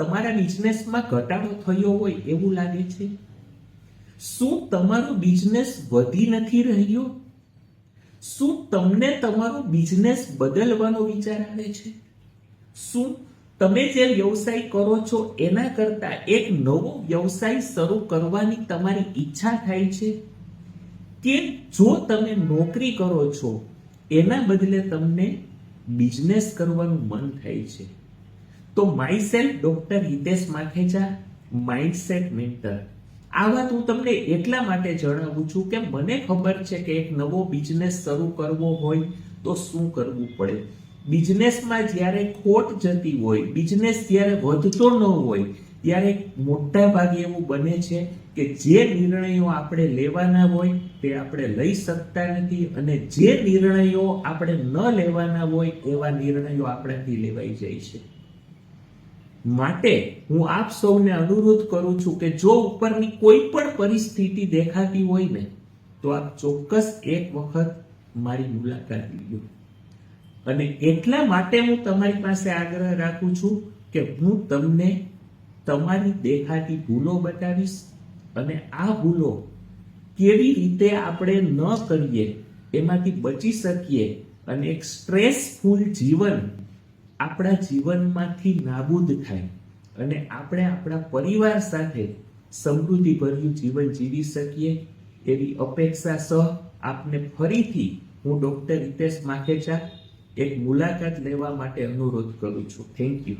તમારા બિઝનેસમાં ઘટાડો થયો હોય એવું લાગે છે? શું તમારો બિઝનેસ વધી નથી રહ્યો? શું તમને તમારો બિઝનેસ બદલવાનો વિચાર આવે છે? શું તમે જે વ્યવસાય કરો છો એના કરતા એક નવો વ્યવસાય શરૂ કરવાની તમારી ઈચ્છા થાય છે? કે જો તમે નોકરી કરો છો એના બદલે તમને બિઝનેસ કરવાનું મન થાય છે? તો myself doctor Hitesh Makheja, mindset mentor. આ વાત હું તમને એટલા માટે જણાવું છું કે મને ખબર છે કે એક નવો બિઝનેસ શરૂ કરવો હોય તો શું કરવું પડે. બિઝનેસમાં જ્યારે ખોટ જતી હોય, બિઝનેસ જ્યારે વધતો ન હોય, ત્યારે મોટા ભાગે એવું બને છે કે જે નિર્ણયો આપણે લેવાના હોય તે આપણે લઈ શકતા નથી, અને જે નિર્ણયો આપણે ન લેવાના હોય એવા નિર્ણયો આપણાથી લેવાઈ જાય છે. માટે હું આપ સૌને અનુરોધ કરું છું કે જો ઉપરની કોઈ પણ પરિસ્થિતિ દેખાતી હોય ને તો આપ ચોક્કસ એક વખત મારી મુલાકાત લ્યો. અને એટલા માટે હું તમારી પાસે આગ્રહ રાખું છું કે હું તમને તમારી દેખાતી ભૂલો બતાવીશ, અને આ ભૂલો કેવી રીતે આપણે ન કરીએ, એમાંથી બચી શકીએ અને એક સ્ટ્રેસફુલ જીવન આપણા જીવનમાંથી નાબૂદ થાય અને આપણે આપણા પરિવાર સાથે સમૃદ્ધિભર્યું જીવન જીવી શકીએ એવી અપેક્ષા સહ આપને ફરીથી હું ડોક્ટર હિતેશ માખેજા એક મુલાકાત લેવા માટે અનુરોધ કરું છું. Thank you.